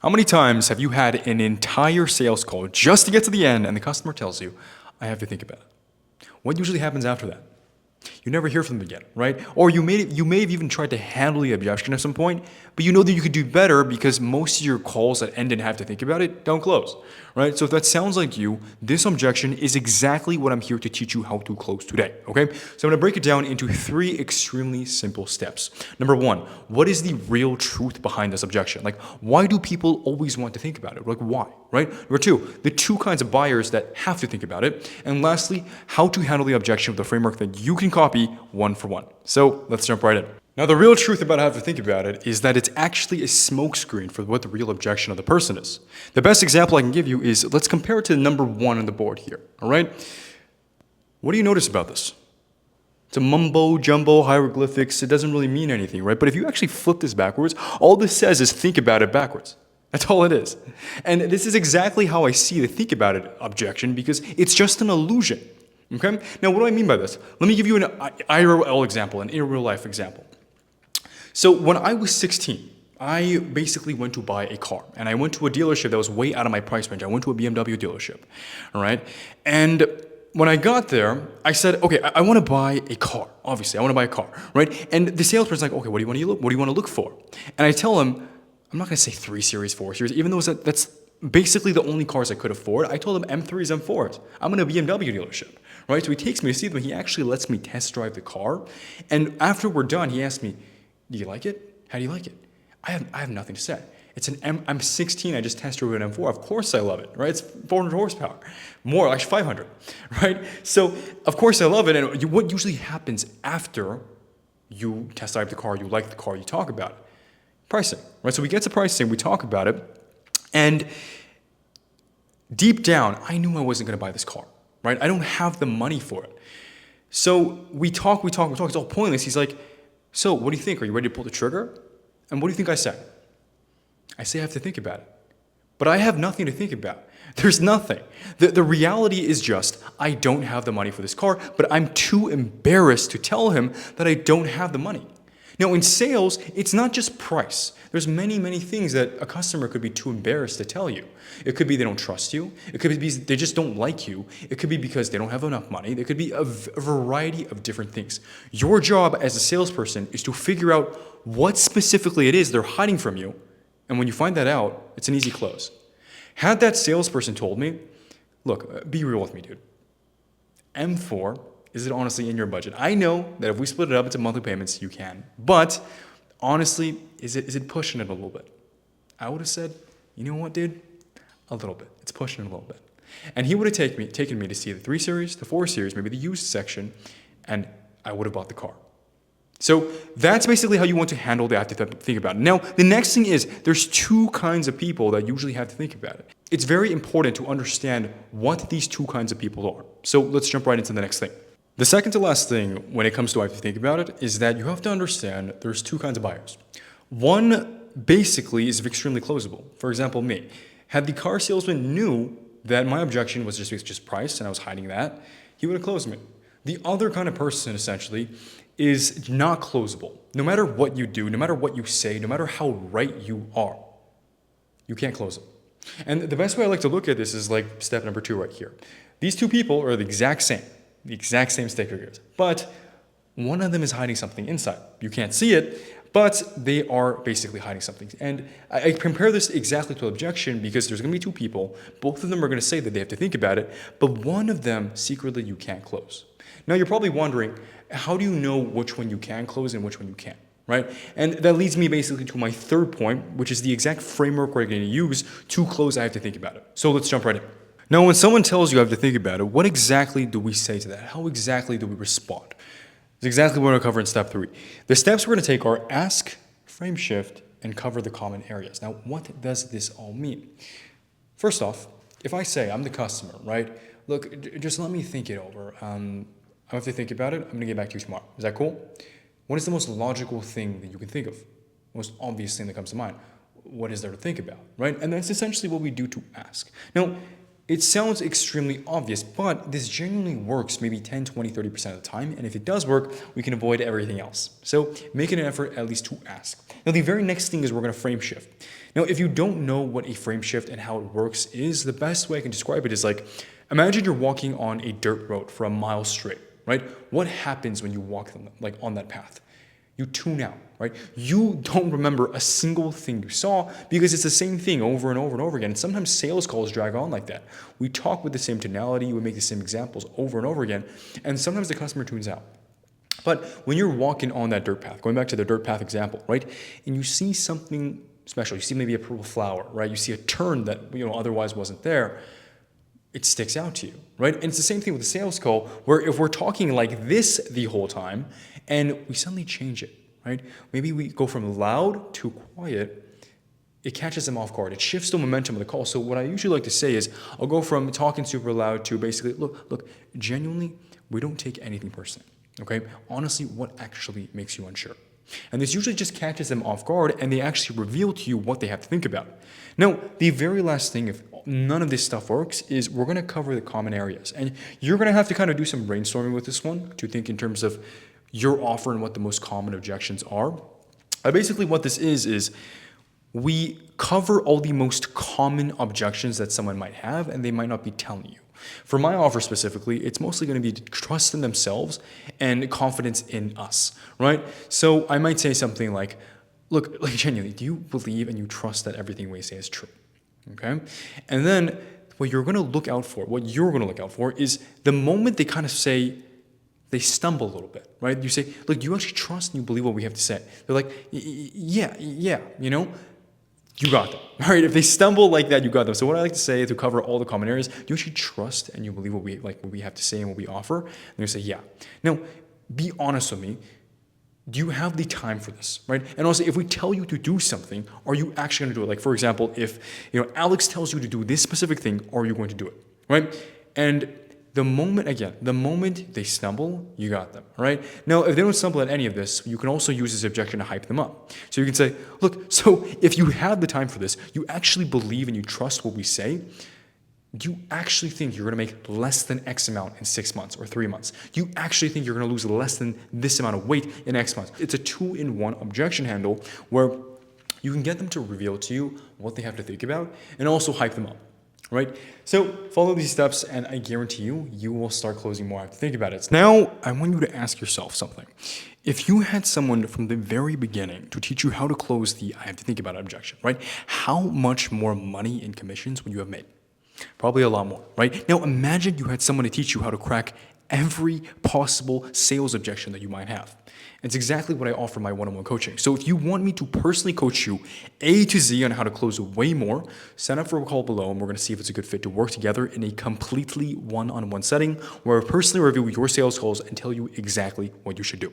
How many times have you had an entire sales call just to get to the end and the customer tells you, I have to think about it? What usually happens after that? You never hear from them again, right? Or you may have even tried to handle the objection at some point, but you know that you could do better because most of your calls that end and have to think about it don't close, right? So if that sounds like you, this objection is exactly what I'm here to teach you how to close today, okay? So I'm gonna break it down into 3 extremely simple steps. Number 1, what is the real truth behind this objection? Like, why do people always want to think about it? Like, why, right? Number 2, the 2 kinds of buyers that have to think about it. And lastly, how to handle the objection with a framework that you can copy one for one. So let's jump right in. Now, the real truth about how to think about it is that it's actually a smokescreen for what the real objection of the person is. The best example I can give you is, let's compare it to number 1 on the board here, all right? What do you notice about this? It's a mumbo jumbo hieroglyphics. It doesn't really mean anything, right? But if you actually flip this backwards, all this says is think about it backwards. That's all it is. And this is exactly how I see the think about it objection, because it's just an illusion. Okay? Now, what do I mean by this? Let me give you an IRL example, an in real life example. So when I was 16, I basically went to buy a car, and I went to a dealership that was way out of my price range. I went to a BMW dealership, all right? And when I got there, I said, okay, I want to buy a car. Obviously, I want to buy a car, right? And the salesperson's like, okay, what do you want to look for? And I tell him, I'm not going to say 3 Series, 4 Series, even though that's basically the only cars I could afford. I told him M3s, M4s. I'm in a BMW dealership, right? So he takes me to see them. He actually lets me test drive the car. And after we're done, he asked me, do you like it? How do you like it? I have nothing to say. It's an I'm 16. I just test drove an M4. Of course I love it, right? It's 400 horsepower, more actually 500, right? So of course I love it. And what usually happens after you test drive the car, you like the car, you talk about it, pricing, right? So we get to pricing, we talk about it, and deep down, I knew I wasn't going to buy this car, right? I don't have the money for it. So we talk. It's all pointless. He's like, so what do you think? Are you ready to pull the trigger? And what do you think I say? I say I have to think about it. But I have nothing to think about. There's nothing. The reality is just, I don't have the money for this car, but I'm too embarrassed to tell him that I don't have the money. Now, in sales, it's not just price. There's many, many things that a customer could be too embarrassed to tell you. It could be they don't trust you. It could be they just don't like you. It could be because they don't have enough money. It could be a variety of different things. Your job as a salesperson is to figure out what specifically it is they're hiding from you. And when you find that out, it's an easy close. Had that salesperson told me, look, be real with me, dude. M4, is it honestly in your budget? I know that if we split it up into monthly payments, you can. But honestly, is it pushing it a little bit? I would have said, you know what, dude? A little bit. It's pushing it a little bit. And he would have taken me to see the 3 Series, the 4 Series, maybe the used section, and I would have bought the car. So that's basically how you want to handle the have to think about it. Now, the next thing is there's 2 kinds of people that usually have to think about it. It's very important to understand what these 2 kinds of people are. So let's jump right into the next thing. The second to last thing when it comes to have to think about it is that you have to understand there's 2 kinds of buyers. One basically is extremely closable. For example, me. Had the car salesman knew that my objection was just price and I was hiding that, he would have closed me. The other kind of person essentially is not closable. No matter what you do, no matter what you say, no matter how right you are, you can't close them. And the best way I like to look at this is like step number 2 right here. These 2 people are the exact same stickers, but one of them is hiding something inside. You can't see it, but they are basically hiding something. And I compare this exactly to objection because there's going to be 2 people. Both of them are going to say that they have to think about it, but one of them secretly you can't close. Now you're probably wondering, how do you know which one you can close and which one you can't, right? And that leads me basically to my 3rd point, which is the exact framework we're going to use to close I have to think about it. So let's jump right in. Now, when someone tells you I have to think about it, what exactly do we say to that? How exactly do we respond? It's exactly what we're going to cover in step 3. The steps we're going to take are ask, frame shift, and cover the common areas. Now, what does this all mean? First off, if I say I'm the customer, right? Look, just let me think it over. I have to think about it. I'm going to get back to you tomorrow. Is that cool? What is the most logical thing that you can think of? Most obvious thing that comes to mind? What is there to think about, right? And that's essentially what we do to ask. Now, It sounds extremely obvious, but this genuinely works maybe 10, 20, 30% of the time. And if it does work, we can avoid everything else. So make it an effort at least to ask. Now, the very next thing is we're going to frame shift. Now, if you don't know what a frame shift and how it works is, the best way I can describe it is like, imagine you're walking on a dirt road for a mile straight, right? What happens when you walk like on that path? You tune out, right? You don't remember a single thing you saw because it's the same thing over and over and over again. And sometimes sales calls drag on like that. We talk with the same tonality, we make the same examples over and over again, and sometimes the customer tunes out. But when you're walking on that dirt path, going back to the dirt path example, right? And you see something special, you see maybe a purple flower, right? You see a turn that otherwise wasn't there. It sticks out to you, right? And it's the same thing with the sales call, where if we're talking like this the whole time and we suddenly change it, right? Maybe we go from loud to quiet, it catches them off guard. It shifts the momentum of the call. So what I usually like to say is I'll go from talking super loud to basically, look, genuinely, we don't take anything personally, okay? Honestly, what actually makes you unsure? And this usually just catches them off guard and they actually reveal to you what they have to think about. Now, the very last thing, if none of this stuff works, is we're going to cover the common areas. And you're going to have to kind of do some brainstorming with this one to think in terms of your offer and what the most common objections are. Basically, what this is we cover all the most common objections that someone might have and they might not be telling you. For my offer specifically, it's mostly going to be trust in themselves and confidence in us, right? So I might say something like, look, like genuinely, do you believe and you trust that everything we say is true? Okay? And then what you're going to look out for is the moment they kind of say, they stumble a little bit, right? You say, look, do you actually trust and you believe what we have to say? They're like, yeah, you got them, all right? If they stumble like that, you got them. So what I like to say to cover all the common areas, do you actually trust and you believe what we have to say and what we offer? And they say, yeah. Now, be honest with me. Do you have the time for this, right? And also, if we tell you to do something, are you actually going to do it? Like, for example, if Alex tells you to do this specific thing, are you going to do it, right? And the moment they stumble, you got them, right? Now, if they don't stumble at any of this, you can also use this objection to hype them up. So you can say, look, so if you have the time for this, you actually believe and you trust what we say, do you actually think you're going to make less than X amount in 6 months or 3 months? Do you actually think you're going to lose less than this amount of weight in X months? It's a 2-in-1 objection handle where you can get them to reveal to you what they have to think about and also hype them up, right? So follow these steps and I guarantee you will start closing more after think about it. Now, I want you to ask yourself something. If you had someone from the very beginning to teach you how to close the I have to think about it objection, right? How much more money in commissions would you have made? Probably a lot more, right? Now imagine you had someone to teach you how to crack every possible sales objection that you might have. It's exactly what I offer my one-on-one coaching. So if you want me to personally coach you A to Z on how to close way more, sign up for a call below and we're going to see if it's a good fit to work together in a completely one-on-one setting where I personally review your sales calls and tell you exactly what you should do.